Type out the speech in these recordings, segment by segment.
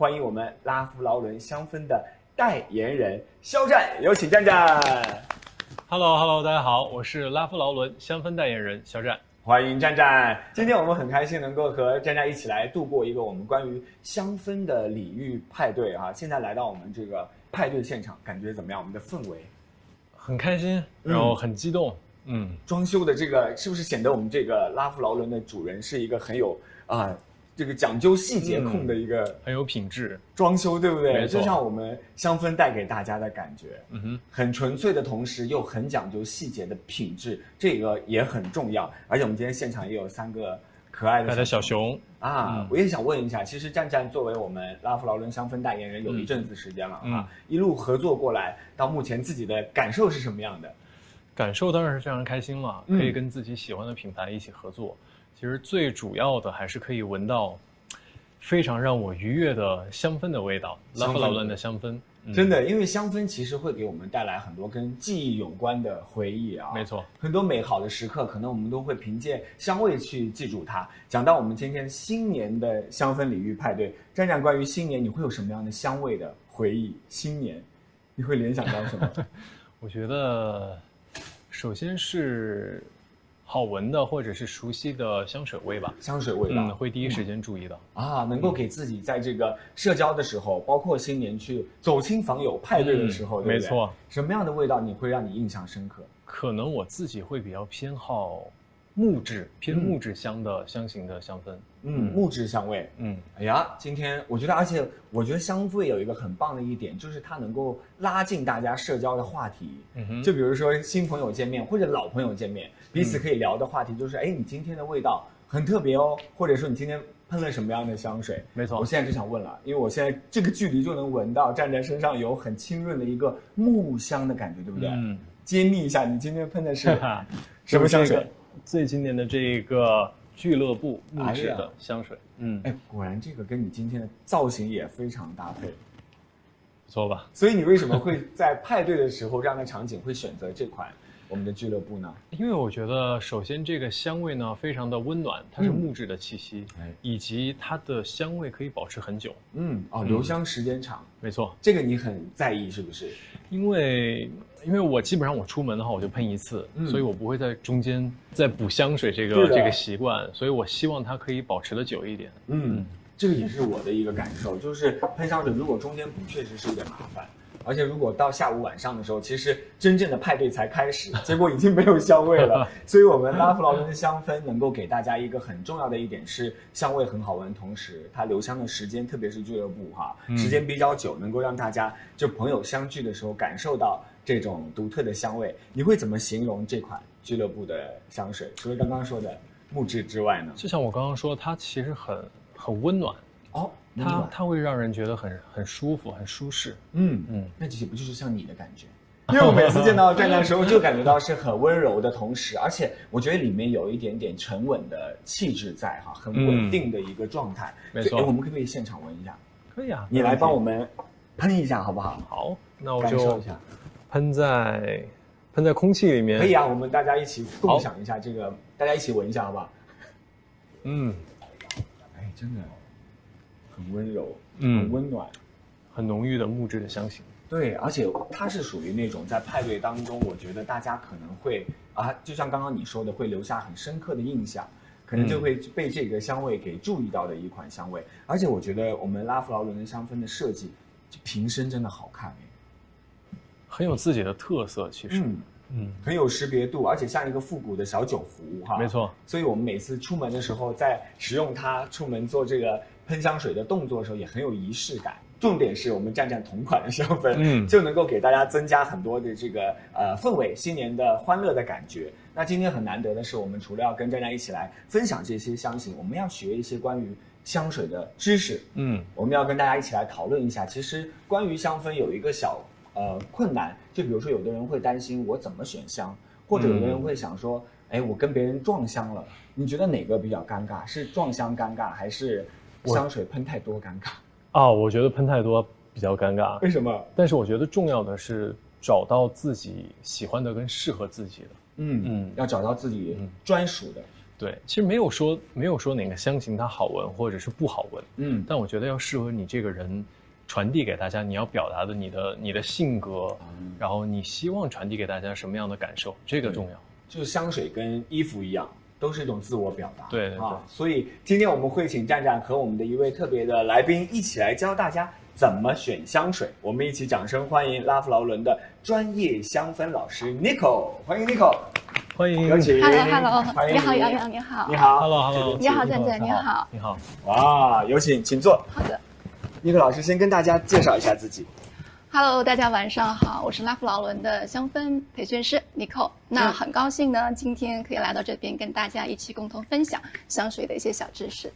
欢迎我们拉夫劳伦香氛的代言人肖战，有请战战。Hello， 大家好，我是拉夫劳伦香氛代言人肖战。欢迎战战，今天我们很开心能够和战战一起来度过一个我们关于香氛的礼遇派对啊！现在来到我们这个派对现场，感觉怎么样？我们的氛围很开心，然后很激动。装修的这个是不是显得我们这个拉夫劳伦的主人是一个很有这个讲究细节控的一个很有品质装修，对不对？没错，就像我们香氛带给大家的感觉，很纯粹的同时又很讲究细节的品质，这个也很重要。而且我们今天现场也有3个可爱的小熊啊！我也想问一下，其实战战作为我们拉夫劳伦香氛代言人有一阵子时间了啊，一路合作过来，到目前自己的感受是什么样的？感受当然是非常开心了，可以跟自己喜欢的品牌一起合作。其实最主要的还是可以闻到非常让我愉悦的香氛的味道，拉夫劳伦的香氛。真的，因为香氛其实会给我们带来很多跟记忆有关的回忆啊。没错，很多美好的时刻，可能我们都会凭借香味去记住它。讲到我们今天新年的香氛礼遇派对，战战，关于新年你会有什么样的香味的回忆？新年你会联想到什么？我觉得首先是好闻的或者是熟悉的香水味吧，香水味道，会第一时间注意到能够给自己在这个社交的时候，包括新年去走亲访友派对的时候，对不对？没错。什么样的味道你会让你印象深刻？可能我自己会比较偏好木质香的香型的香氛。木质香味。哎呀，今天我觉得，而且我觉得香味有一个很棒的一点，就是它能够拉近大家社交的话题。就比如说新朋友见面或者老朋友见面，彼此可以聊的话题就是，你今天的味道很特别哦，或者说你今天喷了什么样的香水？没错，我现在就想问了，因为我现在这个距离就能闻到站在身上有很清润的一个木香的感觉，对不对？揭秘一下，你今天喷的是什么香水？最经典的这个俱乐部木质的香水。果然这个跟你今天的造型也非常搭配，不错吧？所以你为什么会在派对的时候这样的场景会选择这款我们的俱乐部呢？因为我觉得首先这个香味呢非常的温暖，它是木质的气息，以及它的香味可以保持很久。留香时间长。没错，这个你很在意是不是？因为我基本上我出门的话我就喷一次，所以我不会在中间再补香水这个习惯，所以我希望它可以保持的久一点。这个也是我的一个感受，就是喷香水如果中间补确实是有点麻烦，而且如果到下午晚上的时候，其实真正的派对才开始，结果已经没有香味了。所以我们拉夫劳伦的香氛能够给大家一个很重要的一点是香味很好闻，同时它留香的时间，特别是俱乐部时间比较久，能够让大家就朋友相聚的时候感受到这种独特的香味。你会怎么形容这款俱乐部的香水？除了刚刚说的木质之外呢？就像我刚刚说，它其实很温暖它会让人觉得很舒服，很舒适。那这不就是像你的感觉？因为我每次见到战战的时候，就感觉到是很温柔的同时，而且我觉得里面有一点点沉稳的气质在很稳定的一一个状态。没错，我们可不可以现场闻一下？可以啊，你来帮我们喷一下好不好？好，那我就喷在空气里面。可以啊，我们大家一起共享一下这个，大家一起闻一下好不好？真的很温柔，很温暖，很浓郁的木质的香型。对，而且它是属于那种在派对当中，我觉得大家可能会就像刚刚你说的，会留下很深刻的印象，可能就会被这个香味给注意到的一款香味。而且我觉得我们拉夫劳伦的香氛的设计，瓶身真的好看很有自己的特色，其实。很有识别度，而且像一个复古的小酒壶没错，所以我们每次出门的时候，在使用它出门做这个喷香水的动作的时候，也很有仪式感。重点是我们战战同款的香氛，就能够给大家增加很多的这个氛围，新年的欢乐的感觉。那今天很难得的是，我们除了要跟战战一起来分享这些香型，我们要学一些关于香水的知识。我们要跟大家一起来讨论一下，其实关于香氛有一个小困难，就比如说有的人会担心我怎么选香，或者有的人会想说，我跟别人撞香了，你觉得哪个比较尴尬？是撞香尴尬，还是香水喷太多尴尬？我觉得喷太多比较尴尬。为什么？但是我觉得重要的是找到自己喜欢的跟适合自己的。要找到自己专属的。对，其实没有说哪个香型它好闻或者是不好闻，但我觉得要适合你这个人传递给大家你要表达的你的性格，然后你希望传递给大家什么样的感受，这个重要。就是香水跟衣服一样，都是一种自我表达。对所以今天我们会请战战和我们的一位特别的来宾一起来教大家怎么选香水。我们一起掌声欢迎拉夫劳伦的专业香氛老师 Nico， 欢迎 Nico， 欢迎，有请。Hello， 欢迎你好，洋洋，你好。你好 ，Hello， 你好，战战，你好。你好。哇，有请，请坐。好的。Nico 老师先跟大家介绍一下自己。Hello， 大家晚上好，我是拉夫劳伦的香氛培训师 Nico。那很高兴呢，今天可以来到这边跟大家一起共同分享香水的一些小知识。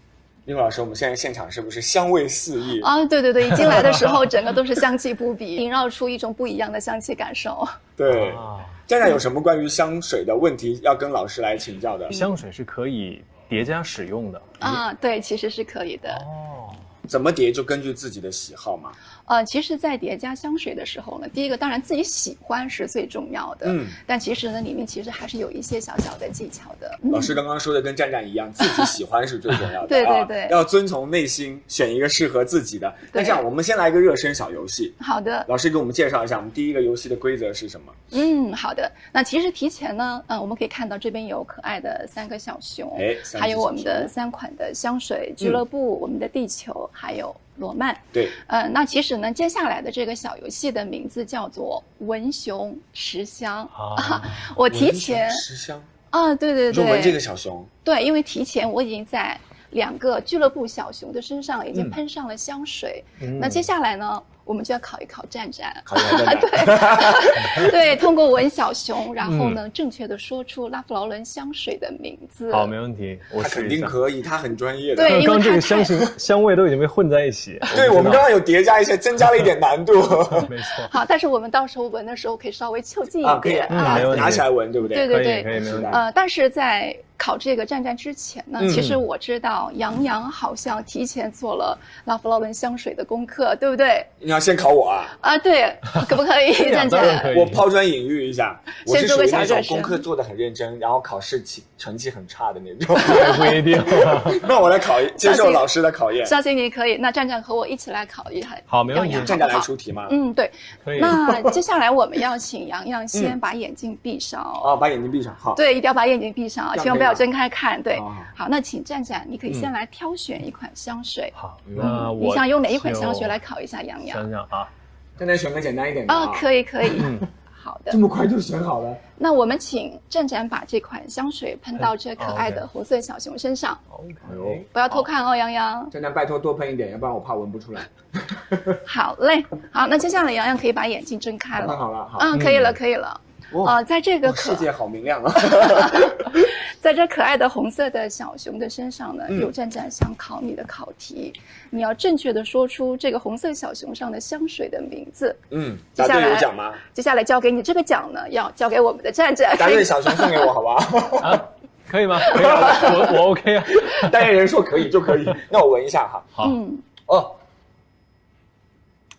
Nico 老师，我们现在现场是不是香味四溢啊？对对对，一进来的时候整个都是香气扑鼻，萦绕出一种不一样的香气感受。对，战战有什么关于香水的问题要跟老师来请教的？香水是可以叠加使用的啊？对，其实是可以的。怎么叠就根据自己的喜好嘛。其实，在叠加香水的时候呢，第一个当然自己喜欢是最重要的，但其实呢，里面其实还是有一些小小的技巧的。老师刚刚说的跟战战一样，自己喜欢是最重要的，对对对，要遵从内心，选一个适合自己的。那这样，我们先来一个热身小游戏。好的，老师给我们介绍一下，我们第一个游戏的规则是什么？好的。那其实提前呢，我们可以看到这边有可爱的3个小熊，还有我们的3款的香水俱乐部，我们的地球，还有罗曼。对，那其实呢，接下来的这个小游戏的名字叫做闻熊识香我提前识香对对对，就闻这个小熊。对，因为提前我已经在2个俱乐部小熊的身上已经喷上了香水，那接下来呢，我们就要考一考战战，对，通过闻小熊，然后呢，正确的说出拉夫劳伦香水的名字。好，没问题，他肯定可以，他很专业的。对，因为刚这个香味都已经被混在一起。对，我们刚刚有叠加一些，增加了一点难度。没错。好，但是我们到时候闻的时候可以稍微就近一点，拿起来闻，对不对？对对对，可以，没问题。但是在考这个战战之前呢，其实我知道杨洋好像提前做了拉夫劳伦香水的功课，对不对？你要先考我啊？对，可不可以？战战，我抛砖引玉一下，我是属于那种功课做做得很认真，然后考试成绩很差的那种。不一定。那我来接受老师的考验。相信你可以。那战战和我一起来考一下。好，没问题。战战来出题吗？对。可以。那接下来我们要请洋洋先把眼睛闭上把眼睛闭上。好。对，一定要把眼睛闭上千万不要睁开看。对。好，那请战战，你可以先来挑选一款香水。好，那你想用哪一款香水来考一下洋洋？想想啊。战战选个简单一点的可以。好的，这么快就选好了。那我们请战战把这款香水喷到这可爱的红色小熊身上。OK， 不要偷看洋洋。战战拜托多喷一点，要不然我怕闻不出来。好嘞，好，那接下来洋洋可以把眼睛睁开了。看好了，好。可以了。在这个世界好明亮啊！在这可爱的红色的小熊的身上呢，有战战想考你的考题，你要正确的说出这个红色小熊上的香水的名字。答对有奖吗？接下来交给你这个奖呢，要交给我们的战战。答对小熊送给我，好不好？可以吗？可以，我 OK 啊。代言人说可以就可以，那我闻一下哈。好。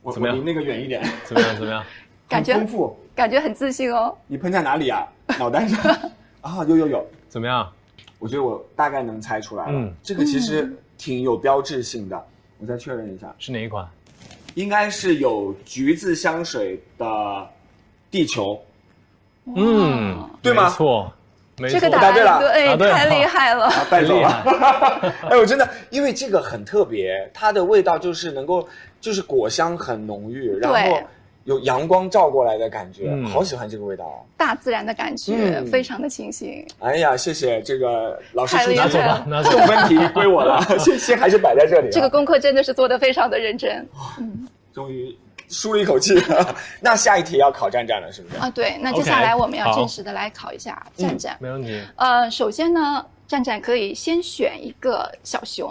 我离那个远一点。怎么样？感觉丰富，感觉很自信哦。你喷在哪里啊？脑袋上有。怎么样？我觉得我大概能猜出来了。这个其实挺有标志性的，我再确认一下，是哪一款？应该是有橘子香水的地球。对吗？没错。这个答对了，对，太厉害了，带走了。我真的，因为这个很特别，它的味道就是就是果香很浓郁，然后有阳光照过来的感觉，好喜欢这个味道，大自然的感觉，非常的清新。哎呀，谢谢这个老师出题，拿走吧，送分题归我了，先还是摆在这里。这个功课真的是做得非常的认真。终于舒了一口气。那下一题要考战战了，是不是？对，那接下来我们要正式的来考一下战战。没问题。首先呢，战战可以先选一个小熊。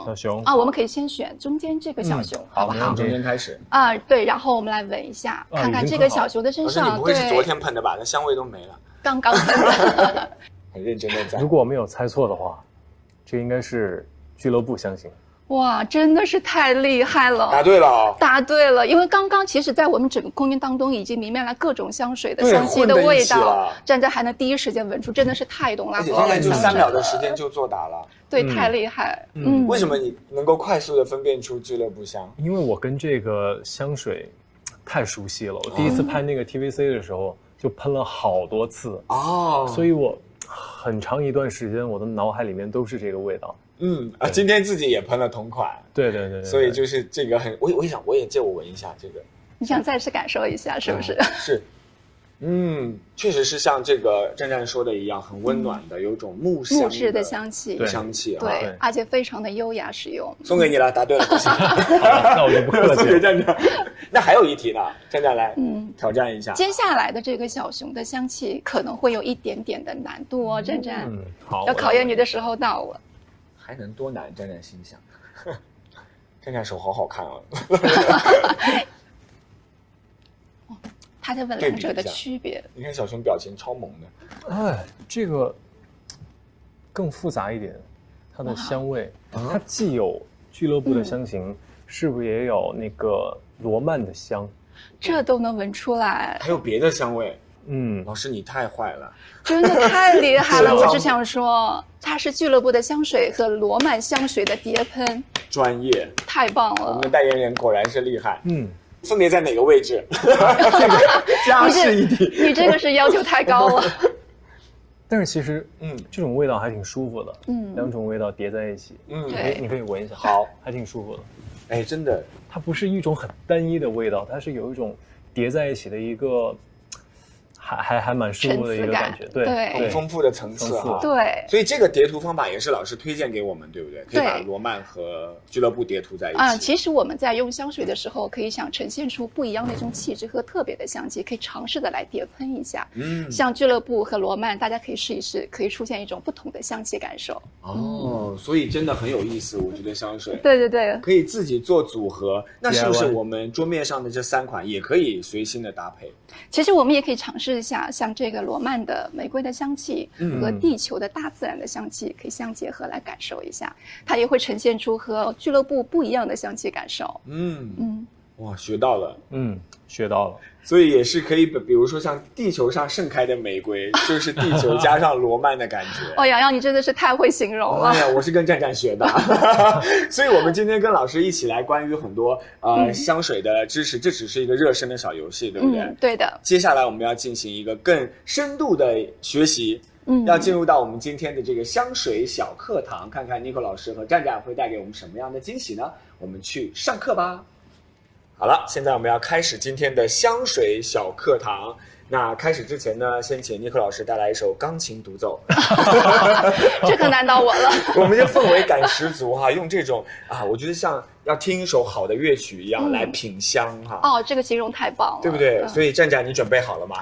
我们可以先选中间这个小熊，好不好？从中间开始。对，然后我们来闻一下，看看这个小熊的身上。你不会是昨天喷的吧？那香味都没了。刚刚喷的。很认真的在。如果我没有猜错的话，这应该是俱乐部香型。哇，真的是太厉害了！答对了，答对了。因为刚刚其实，在我们整个空间当中，已经弥漫了各种香水的香气的味道，站着还能第一时间闻出，真的是太懂了。刚才就3秒的时间就作答了，对，太厉害。为什么你能够快速的分辨出俱乐部香？因为我跟这个香水太熟悉了。我第一次拍那个 TVC 的时候，就喷了好多次所以我很长一段时间我的脑海里面都是这个味道。今天自己也喷了同款，对，所以就是这个很，我想我也借我闻一下这个，你想再次感受一下是不是？是，确实是像这个站站说的一样，很温暖的，有种木质的香气，对，而且非常的优雅实用。送给你了，答对了，那我就不客气了。送给站站。那还有一题呢，站站来，挑战一下。接下来的这个小熊的香气可能会有一点点的难度哦，站站，好，要考验你的时候到了。还能多难？站站心想，站站手好好看啊！他在问两者的区别。你看小熊表情超萌的，这个更复杂一点，它的香味，它既有俱乐部的香型，是不是也有那个罗曼的香？这都能闻出来，还有别的香味。老师你太坏了，真的太厉害了！我只想说，它是俱乐部的香水和罗曼香水的叠喷，专业，太棒了！我们的代言人果然是厉害。分别在哪个位置？加试一题，你这个是要求太高了。但是其实，这种味道还挺舒服的。两种味道叠在一起，你可以闻一下，好，还挺舒服的。哎，真的，它不是一种很单一的味道，它是有一种叠在一起的一个。还蛮舒服的一个感觉，对，很丰富的层次哈，对，所以这个叠涂方法也是老师推荐给我们，对不对？可以把罗曼和俱乐部叠涂在一起其实我们在用香水的时候，可以想呈现出不一样的一种气质和特别的香气，可以尝试的来叠喷一下。像俱乐部和罗曼，大家可以试一试，可以出现一种不同的香气感受。所以真的很有意思，我觉得香水，对，可以自己做组合。那是不是我们桌面上的这3款也可以随心的搭配？其实我们也可以尝试一下，像这个罗曼的玫瑰的香气和地球的大自然的香气可以相结合来感受一下，它也会呈现出和俱乐部不一样的香气感受。哇，学到了，学到了。所以也是可以，比如说像地球上盛开的玫瑰，就是地球加上罗曼的感觉。洋洋，你真的是太会形容了。哎呀，我是跟站站学的，所以我们今天跟老师一起来关于很多香水的知识，这只是一个热身的小游戏，对不对？对的。接下来我们要进行一个更深度的学习，要进入到我们今天的这个香水小课堂，看看 Nico 老师和站站会带给我们什么样的惊喜呢？我们去上课吧。好了，现在我们要开始今天的香水小课堂。那开始之前呢，先请Nico老师带来一首钢琴独奏。这可难倒我了。我们的氛围感十足哈，用这种我觉得像要听一首好的乐曲一样来品香哈。这个形容太棒了，对不对？所以站站，你准备好了吗？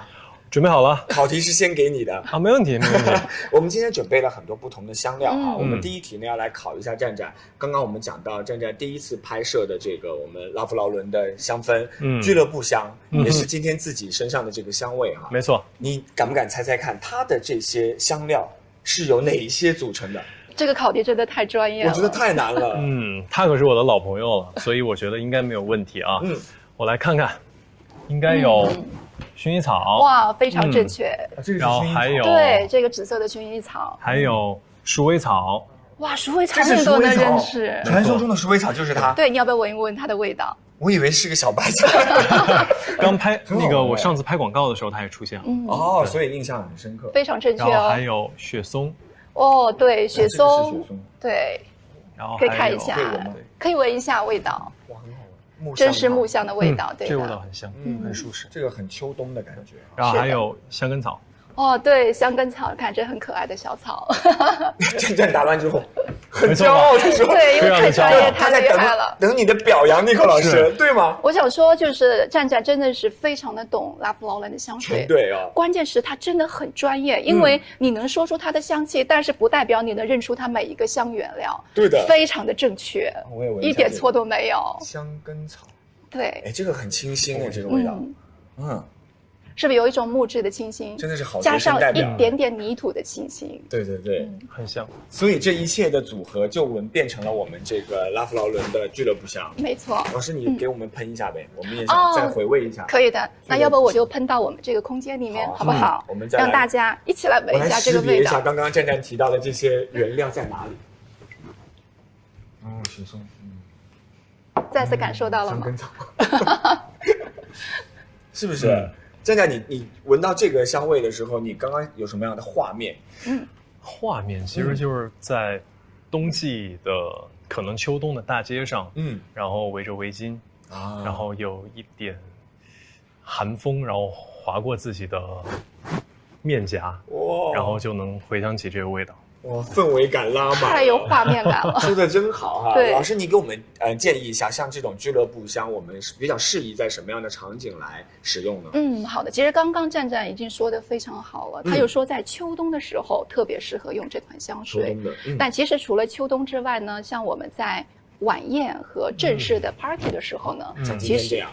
准备好了，考题是先给你的没问题。我们今天准备了很多不同的香料我们第一题呢要来考一下站站。刚刚我们讲到站站第一次拍摄的这个我们拉夫劳伦的香氛，俱乐部香，也是今天自己身上的这个香味没错。你敢不敢猜猜看，它的这些香料是由哪一些组成的？这个考题真的太专业了，我觉得太难了。他可是我的老朋友了，所以我觉得应该没有问题啊。我来看看，应该有薰衣草，哇，非常正确。然后还有对这个紫色的薰衣草，还有鼠尾草。哇，鼠尾草很多人认识，传说中的鼠尾草就是它。对，你要不要闻一闻它的味道？我以为是个小白菜。刚拍那个我上次拍广告的时候它也出现了。所以印象很深刻，非常正确。然后还有雪松。对，雪松，对，然后可以看一下，可以闻一下味道。哇，很好闻，真是木香的味道，对的，这个味道很香，很舒适，这个很秋冬的感觉。然后还有香根草。对，香根草，看着很可爱的小草。真正打完之后，很骄傲的说，对，因为太专业，太厉害了。等你的表扬，Nico老师，对吗？我想说，就是站站真的是非常的懂拉夫劳伦的香水，对关键是他真的很专业，因为你能说出它的香气，但是不代表你能认出它每一个香原料。对的，非常的正确，我也闻一点错都没有。香根草，对，这个很清新这个味道，是不是有一种木质的清新？真的是好加上代表一点点泥土的清新。对对对，很像。所以这一切的组合就变成了我们这个拉夫劳伦的俱乐部香。没错。老师，你给我们喷一下呗，我们也想再回味一下。可以的，那要不我就喷到我们这个空间里面，好不好？我们再让大家一起来闻一下这个味道。我来识别一下刚刚战战提到的这些原料在哪里。轻松。再次感受到了吗？香根草。是不是？战战，你闻到这个香味的时候，你刚刚有什么样的画面？画面其实就是在冬季的可能秋冬的大街上，然后围着围巾，然后有一点寒风，然后划过自己的面颊，然后就能回想起这个味道。哇，氛围感拉满，太有画面感了。说的真好哈！对，老师，你给我们建议一下，像这种俱乐部香，我们比较适宜在什么样的场景来使用呢？好的。其实刚刚战战已经说的非常好了，他就说在秋冬的时候特别适合用这款香水。但其实除了秋冬之外呢，像我们在晚宴和正式的 party 的时候呢，其实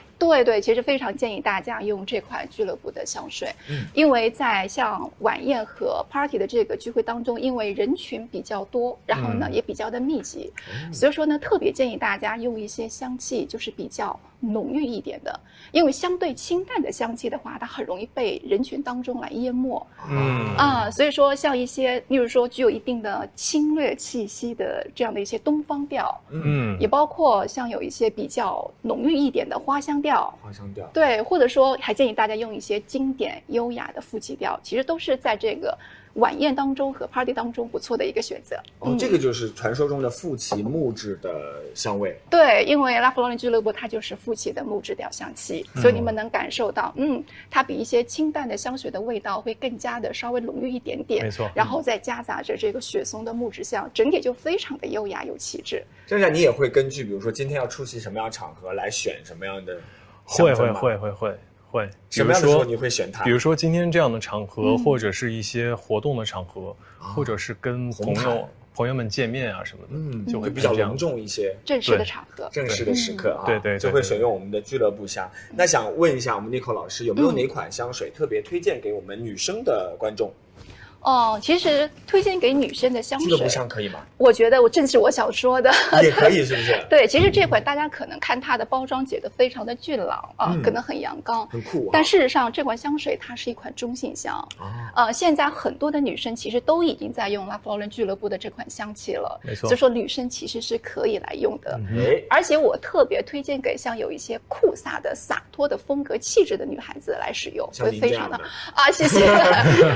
对，其实非常建议大家用这款俱乐部的香水，因为在像晚宴和 party 的这个聚会当中，因为人群比较多，然后呢也比较的密集，所以说呢特别建议大家用一些香气就是比较浓郁一点的，因为相对清淡的香气的话，它很容易被人群当中来淹没。所以说像一些，例如说具有一定的侵略气息的这样的一些东方调，也包括像有一些比较浓郁一点的花香调，对，或者说还建议大家用一些经典优雅的夫妻调，其实都是在这个晚宴当中和 party 当中不错的一个选择。这个就是传说中的富奇木质的香味。对，因为拉夫劳伦俱乐部它就是富奇的木质调香气，所以你们能感受到，它比一些清淡的香水的味道会更加的稍微浓郁一点点。没错。然后再夹杂着这个雪松的木质香，整体就非常的优雅有气质。战战，你也会根据比如说今天要出席什么样的场合来选什么样的？会。什么样的时候你会选它？比如说今天这样的场合，或者是一些活动的场合，或者是跟朋友们见面啊什么的，就会比较隆重一些。正式的场合，正式的时刻啊，对，就会选用我们的俱乐部香。那想问一下我们 Nicole 老师，有没有哪款香水特别推荐给我们女生的观众？其实推荐给女生的香水，俱乐部香可以吗？我觉得正是我想说的，也可以，是不是？对，其实这款大家可能看它的包装写的非常的俊朗可能很阳刚，很酷但事实上这款香水它是一款中性香。现在很多的女生其实都已经在用拉夫劳伦俱乐部的这款香气了，没错。所以说女生其实是可以来用的。而且我特别推荐给像有一些酷飒的、洒脱的风格气质的女孩子来使用，会非常的谢谢。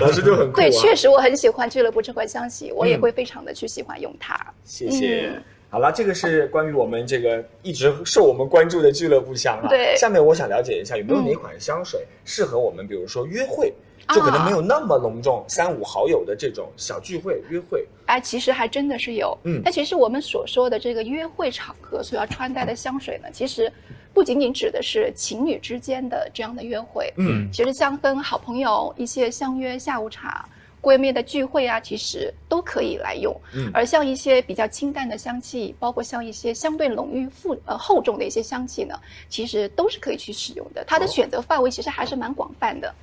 老师就很酷。对，确实我很喜欢俱乐部这款香气，我也会非常的去喜欢用它。谢谢。好了，这个是关于我们这个一直受我们关注的俱乐部香啊。对。下面我想了解一下，有没有哪款香水适合我们，比如说约会，就可能没有那么隆重，3、5好友的这种小聚会约会。其实还真的是有。但其实我们所说的这个约会场合所要穿戴的香水呢，其实不仅仅指的是情侣之间的这样的约会。其实像跟好朋友一些相约下午茶、闺蜜的聚会啊，其实都可以来用。而像一些比较清淡的香气，包括像一些相对浓郁厚重的一些香气呢，其实都是可以去使用的。它的选择范围其实还是蛮广泛的。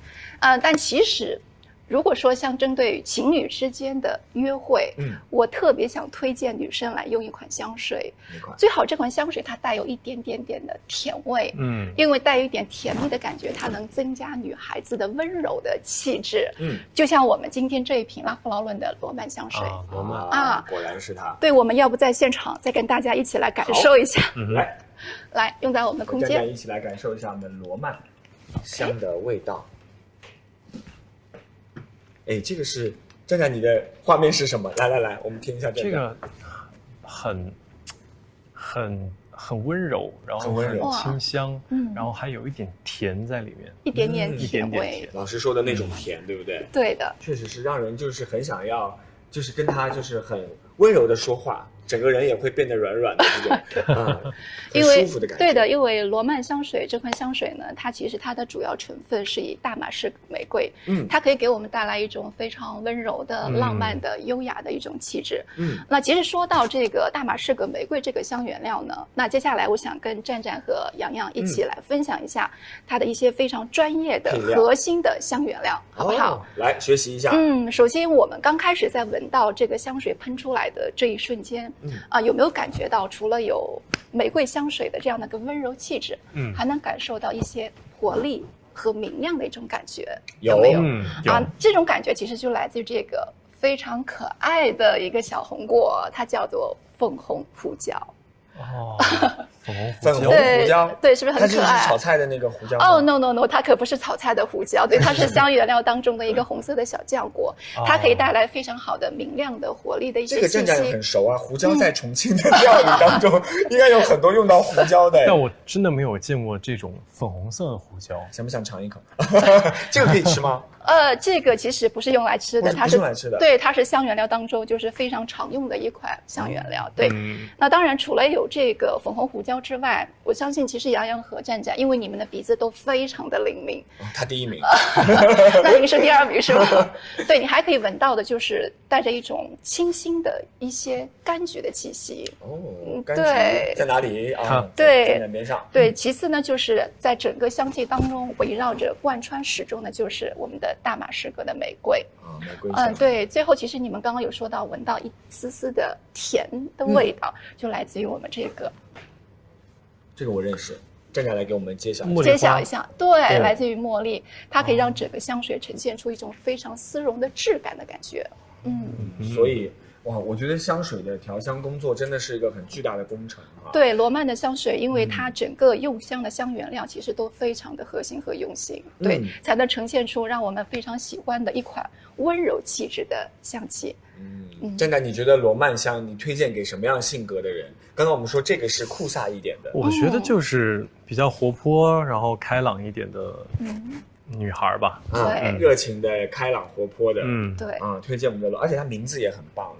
但其实如果说像针对情侣之间的约会，我特别想推荐女生来用一款香水。最好这款香水它带有一点点的甜味，因为带有一点甜蜜的感觉，它能增加女孩子的温柔的气质。就像我们今天这一瓶拉夫劳伦的罗曼香水罗曼果然是它。对，我们要不在现场再跟大家一起来感受一下。来用在我们的空间，大家一起来感受一下我们罗曼香的味道。这个是站站，你的画面是什么？来，我们听一下这个。很温柔，然后很清香，然后还有一点甜在里面，一点点甜味。老师说的那种甜，对不对？对的，确实是让人就是很想要，就是跟他就是很温柔的说话，整个人也会变得软软的这种很舒服的感觉。对的，因为罗曼香水这款香水呢，它其实它的主要成分是以大马士革玫瑰，它可以给我们带来一种非常温柔的、浪漫的、优雅的一种气质。那其实说到这个大马士革玫瑰这个香原料呢，那接下来我想跟战战和洋洋一起来分享一下它的一些非常专业的核心的香原料，好不好？来学习一下。首先我们刚开始在闻到这个香水喷出来的这一瞬间，有没有感觉到除了有玫瑰香水的这样的一个温柔气质，还能感受到一些活力和明亮的一种感觉？有没有？这种感觉其实就来自于这个非常可爱的一个小红果，它叫做粉红胡椒。粉红胡椒，对，是不是很可爱？它是炒菜的那个胡椒。no， 它可不是炒菜的胡椒，对，它是香原料当中的一个红色的小浆果，它可以带来非常好的明亮的活力的一些气息。这个战战很熟啊，胡椒在重庆的料理当中应该有很多用到胡椒的。但我真的没有见过这种粉红色的胡椒，想不想尝一口？这个可以吃吗？这个其实不是用来吃的，它是用来吃的。对，它是香原料当中就是非常常用的一款香原料。对，那当然除了有这个粉红胡椒之外，我相信其实洋洋和战战，因为你们的鼻子都非常的灵敏，他第一名，那您是第二名是吧？对，你还可以闻到的就是带着一种清新的一些柑橘的气息。柑橘在哪里啊？对，在边上。对，其次呢，就是在整个香气当中围绕着贯穿始终的，就是我们的大马士革的玫瑰。玫瑰。对，最后其实你们刚刚有说到闻到一丝丝的甜的味道，就来自于我们这个。这个我认识，站起来给我们揭晓一下。对，来自于茉莉，它可以让整个香水呈现出一种非常丝绒的质感的感觉。所以哇，我觉得香水的调香工作真的是一个很巨大的工程啊。对，罗曼的香水，因为它整个用香的香原料其实都非常的核心和用心，对，才能呈现出让我们非常喜欢的一款温柔气质的香气。战战，你觉得罗曼香你推荐给什么样性格的人？刚刚我们说这个是酷飒一点的，我觉得就是比较活泼，然后开朗一点的女孩吧，对，热情的、开朗活泼的，对，推荐我们的，而且它名字也很棒，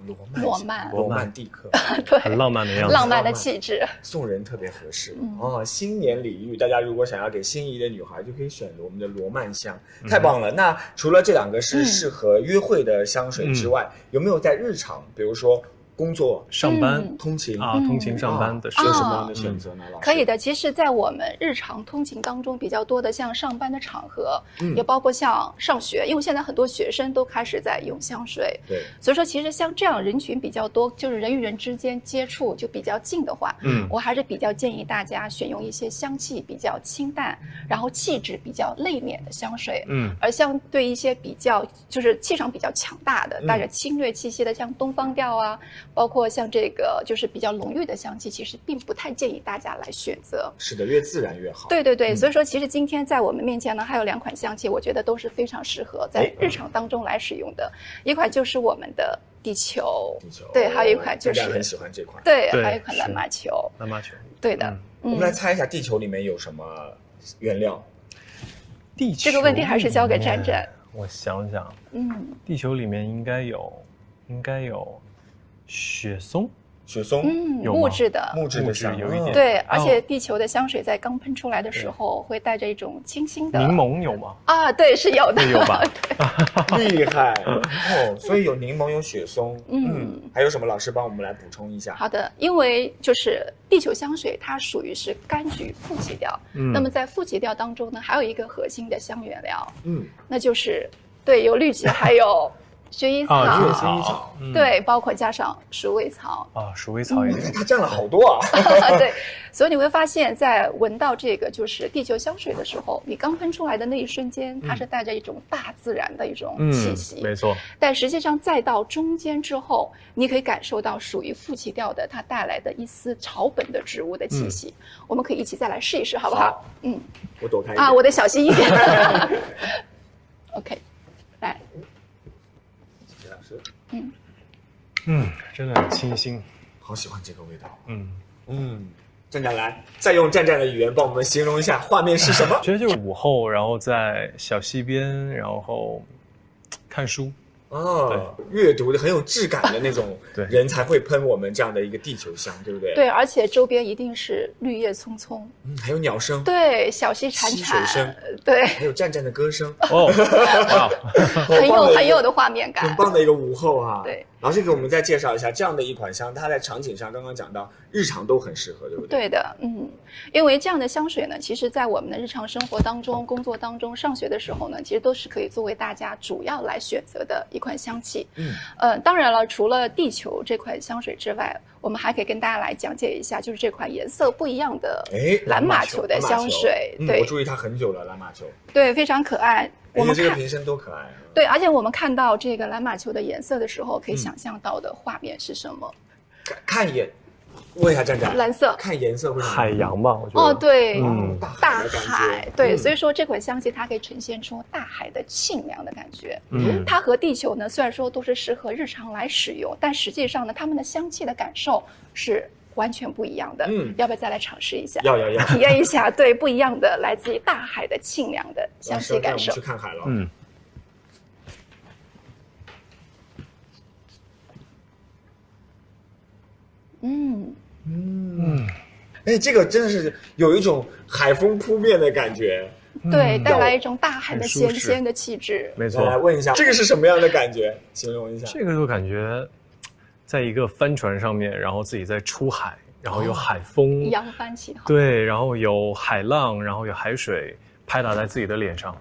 罗曼蒂克，对，很浪漫的样子，浪漫的气质，送人特别合适。新年礼遇，大家如果想要给心仪的女孩，就可以选我们的罗曼香，太棒了。那除了这两个是适合约会的香水之外，有没有在日常，比如说工作、上班、通勤通勤上班的时候有什么样的选择呢？老师可以的。其实，在我们日常通勤当中比较多的，像上班的场合，也包括像上学，因为现在很多学生都开始在用香水。对，所以说，其实像这样人群比较多，就是人与人之间接触就比较近的话，我还是比较建议大家选用一些香气比较清淡，然后气质比较内敛的香水。而相对一些比较就是气场比较强大的，带着侵略气息的，像东方调啊。包括像这个就是比较浓郁的香气，其实并不太建议大家来选择。是的，越自然越好。对，所以说其实今天在我们面前呢，还有两款香气，我觉得都是非常适合在日常当中来使用的。一款就是我们的地球，对，还有一款就是很喜欢这款，对，还有一款蓝马球，对的。我们来猜一下地球里面有什么原料？地球这个问题还是交给战战。我想想，地球里面应该有雪松，木质的香有一点。对，而且地球的香水在刚喷出来的时候，会带着一种清新的。柠檬有吗？对，是有的。有吧？厉害所以有柠檬，有雪松。还有什么？老师帮我们来补充一下。好的，因为就是地球香水，它属于是柑橘副基调。那么在副基调当中呢，还有一个核心的香原料。那就是有绿植，还有。薰衣草，对，包括加上鼠尾草鼠尾草也它占了好多啊。对，所以你会发现在闻到这个就是地球香水的时候，你刚喷出来的那一瞬间，它是带着一种大自然的一种气息，没错。但实际上再到中间之后，你可以感受到属于副基调的它带来的一丝草本的植物的气息。我们可以一起再来试一试，好不好？我躲开一点我得小心一点。OK， 来。真的很清新，好喜欢这个味道。站站来，再用站站的语言帮我们形容一下画面是什么？觉得就是午后，然后在小溪边，然后看书。哦，阅读的很有质感的那种人才会喷我们这样的一个地球香，对不对？对，而且周边一定是绿叶葱葱，还有鸟声，对，小溪潺潺，溪水声，对，还有战战的歌声，哦，哇，很有的画面感，很棒的一个午后啊。对，老师给我们再介绍一下这样的一款香，它在场景上刚刚讲到，日常都很适合，对不对？对的，因为这样的香水呢，其实在我们的日常生活当中、工作当中、上学的时候呢，其实都是可以作为大家主要来选择的一款香气。当然了，除了地球这款香水之外，我们还可以跟大家来讲解一下，就是这款颜色不一样的蓝马球的香水。对，我注意它很久了，蓝马球。对，非常可爱。我们这个瓶身多可爱啊！对，而且我们看到这个蓝马球的颜色的时候，可以想象到的画面是什么？看一眼。问一下战战，蓝色，看颜色会海洋吧，我觉得。哦，对，大海，对，所以说这款香气它可以呈现出大海的沁凉的感觉。它和地球呢，虽然说都是适合日常来使用，但实际上呢，它们的香气的感受是完全不一样的。要不要再来尝试一下？要体验一下，对，不一样的来自于大海的沁凉的香气感受。我们去看海了。这个真的是有一种海风扑面的感觉，对，带来一种大海的咸鲜的气质。没错，来问一下，这个是什么样的感觉？形容一下。这个就感觉，在一个帆船上面，然后自己在出海，然后有海风，扬帆起航。对，然后有海浪，然后有海水拍打在自己的脸上。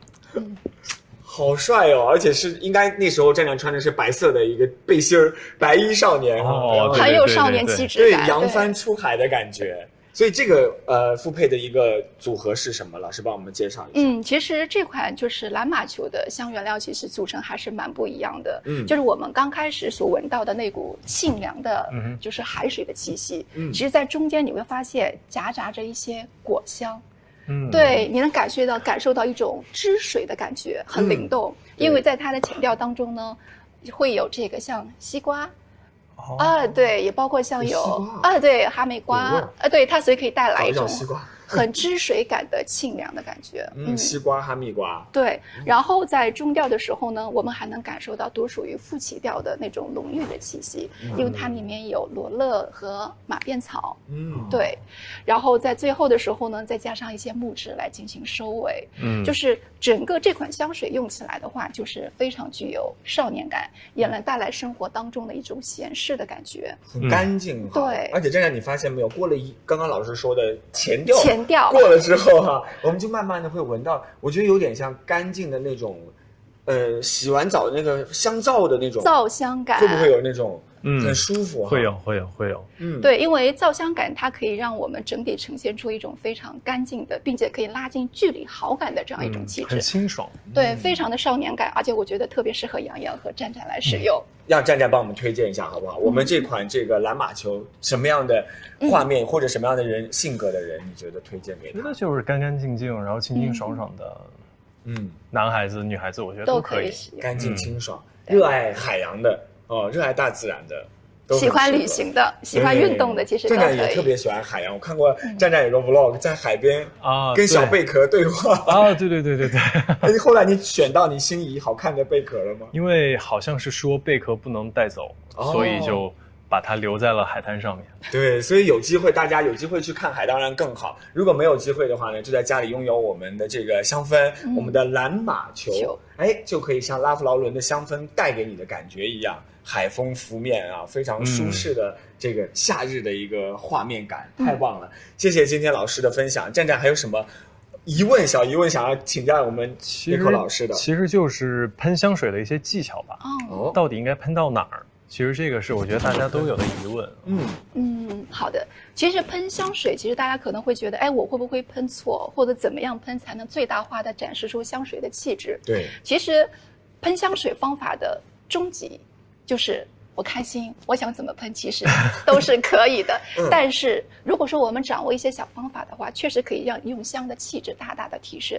好帅哦！而且是应该那时候战战穿的是白色的一个背心儿，白衣少年很有少年气质感，对，扬帆出海的感觉。所以这个复配的一个组合是什么？老师帮我们介绍一下。其实这款就是蓝马球的香原料，其实组成还是蛮不一样的。就是我们刚开始所闻到的那股沁凉的，就是海水的气息。其实，在中间你会发现夹杂着一些果香。对，你能感受到一种汁水的感觉，很灵动。因为在它的前调当中呢，会有这个像西瓜。对，也包括像有对哈密瓜对，它所以可以带来一种很汁水感的沁凉的感觉。西瓜、哈密瓜。对，然后在中调的时候呢，我们还能感受到独属于副起调的那种浓郁的气息，因为它里面有罗勒和马鞭草。对，然后在最后的时候呢，再加上一些木质来进行收尾。就是整个这款香水用起来的话，就是非常具有少年感，也能带来生活当中的一种闲适的感觉，很干净。对，而且战战，你发现没有，过了刚刚老师说的前调过了之后我们就慢慢的会闻到，我觉得有点像干净的那种，洗完澡的那个香皂的那种皂香感，会不会有那种很舒服？会有。对，因为皂香感它可以让我们整体呈现出一种非常干净的，并且可以拉近距离好感的这样一种气质，很清爽。对，非常的少年感，而且我觉得特别适合洋洋和战战来使用。让战战帮我们推荐一下好不好？我们这款这个蓝马球什么样的画面或者什么样的人性格的人，你觉得推荐给他？觉得就是干干净净，然后清清爽爽的。男孩子、女孩子，我觉得都可以。干净清爽，热爱海洋的热爱大自然的。喜欢旅行的，喜欢运动的，其实都可以。战战也特别喜欢海洋，我看过战战有个 vlog 在海边跟小贝壳对话对。后来你选到你心仪好看的贝壳了吗？因为好像是说贝壳不能带走，所以就把它留在了海滩上面。对，所以大家有机会去看海当然更好，如果没有机会的话呢，就在家里拥有我们的这个香氛，我们的蓝马球，就可以像拉夫劳伦的香氛带给你的感觉一样，海风拂面非常舒适的这个夏日的一个画面感，太棒了！谢谢今天老师的分享。战战还有什么小疑问想要请教我们Nico老师的？其实就是喷香水的一些技巧吧。到底应该喷到哪儿？其实这个是我觉得大家都有的疑问。好的。其实喷香水，其实大家可能会觉得，我会不会喷错，或者怎么样喷才能最大化的展示出香水的气质？对，其实喷香水方法的终极就是我开心，我想怎么喷，其实都是可以的。但是如果说我们掌握一些小方法的话，确实可以让用香的气质大大的提升。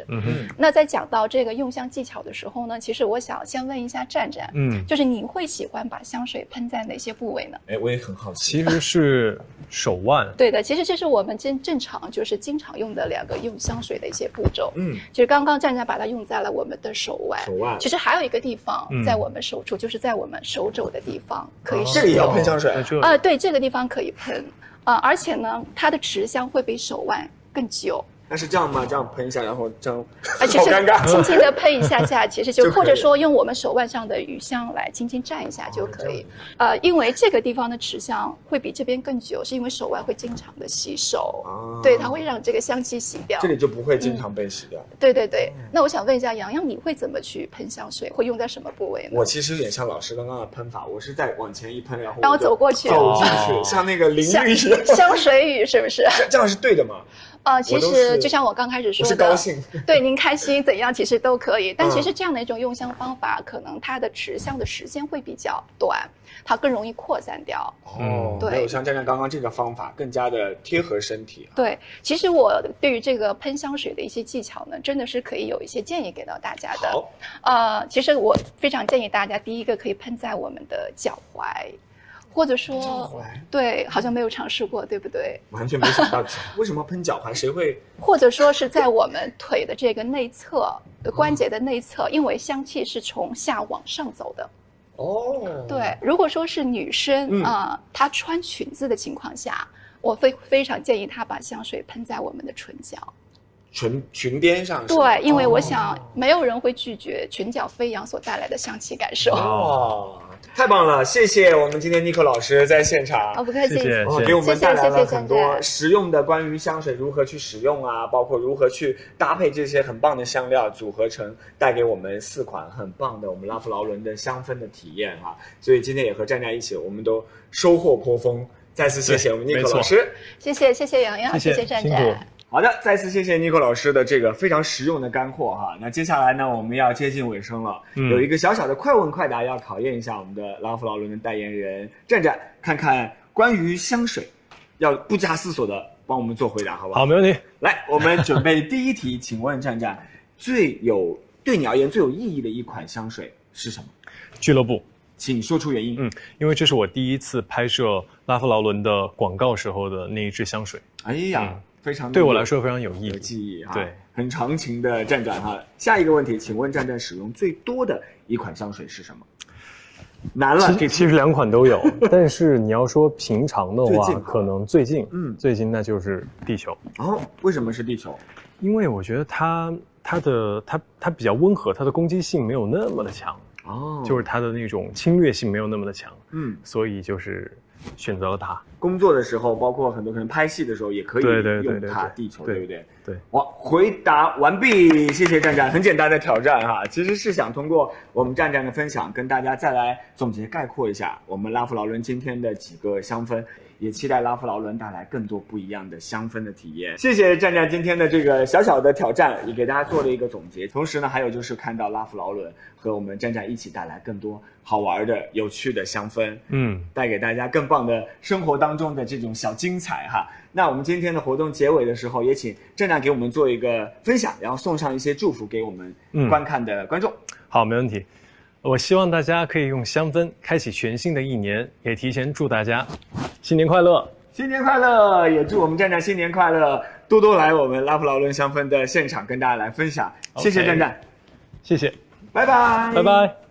那在讲到这个用香技巧的时候呢，其实我想先问一下战战，就是你会喜欢把香水喷在哪些部位呢？我也很好奇。其实是手腕。对的，其实这是我们正常就是经常用的2个用香水的一些步骤。就是刚刚站站把它用在了我们的手腕。其实还有一个地方在我们手处，就是在我们手肘的地方可以使用。这里要喷香水对，这个地方可以喷而且呢，它的持香会比手腕更久。那是这样吗？这样喷一下，然后这样，其实轻轻的喷一下，其实就或者说用我们手腕上的余香来轻轻蘸一下就可以。因为这个地方的持香会比这边更久，是因为手腕会经常的洗手，对，它会让这个香气洗掉。这里就不会经常被洗掉。对对对。那我想问一下洋洋，你会怎么去喷香水？会用在什么部位呢？我其实有点像老师刚刚的喷法，我是在往前一喷，然后走过去，走进去，像那个淋浴一样。香水雨是不是？这样是对的吗？其实就像我刚开始说的，是高兴，对，您开心怎样其实都可以。但其实这样的一种用香方法，可能它的持香的时间会比较短，它更容易扩散掉。对，没有像站站刚刚这个方法更加的贴合身体。对，其实我对于这个喷香水的一些技巧呢，真的是可以有一些建议给到大家的。其实我非常建议大家，第一个可以喷在我们的脚踝。或者说，对，好像没有尝试过，对不对？完全没想到，为什么喷脚踝？谁会？或者说是在我们腿的这个内侧的关节的内侧，因为香气是从下往上走的。对，如果说是女生她穿裙子的情况下，我非常建议她把香水喷在我们的唇角。裙边上。对，因为我想没有人会拒绝裙角飞扬所带来的香气感受。太棒了，谢谢我们今天 Nico 老师在现场。不客气，给我们带来了很多实用的关于香水如何去使用包括如何去搭配这些很棒的香料组合成，带给我们4款很棒的我们拉夫劳伦的香氛的体验所以今天也和站站一起，我们都收获颇丰。再次谢谢我们 Nico 老师，谢谢洋洋，谢谢站站。好的，再次谢谢 Nico 老师的这个非常实用的干货那接下来呢，我们要接近尾声了，有一个小小的快问快答要考验一下我们的拉夫劳伦的代言人站站，看看关于香水，要不加思索的帮我们做回答，好不好？好，没问题。来，我们准备第一题，请问站站，对你而言最有意义的一款香水是什么？俱乐部。请说出原因。因为这是我第一次拍摄拉夫劳伦的广告时候的那一支香水。哎呀，非常对我来说非常有意义，记忆对，很长情的站站下一个问题，请问站站使用最多的一款香水是什么？难了，其实2款都有，但是你要说平常的话，可能最近那就是地球。为什么是地球？因为我觉得它比较温和，它的攻击性没有那么的强。就是它的那种侵略性没有那么的强，所以就是选择了它。工作的时候，包括很多可能拍戏的时候，也可以用它地球，对不对？对。回答完毕，谢谢站站。很简单的挑战其实是想通过我们站站的分享，跟大家再来总结概括一下我们拉夫劳伦今天的几个香氛。也期待拉夫劳伦带来更多不一样的香氛的体验。谢谢站站今天的这个小小的挑战，也给大家做了一个总结。同时呢，还有就是看到拉夫劳伦和我们站站一起带来更多好玩的、有趣的香氛，带给大家更棒的生活当中的这种小精彩那我们今天的活动结尾的时候，也请站站给我们做一个分享，然后送上一些祝福给我们观看的观众。好，没问题。我希望大家可以用香氛开启全新的一年，也提前祝大家新年快乐！新年快乐！也祝我们站站新年快乐，多多来我们拉夫劳伦香氛的现场跟大家来分享。谢谢站站，谢谢，拜拜，拜拜。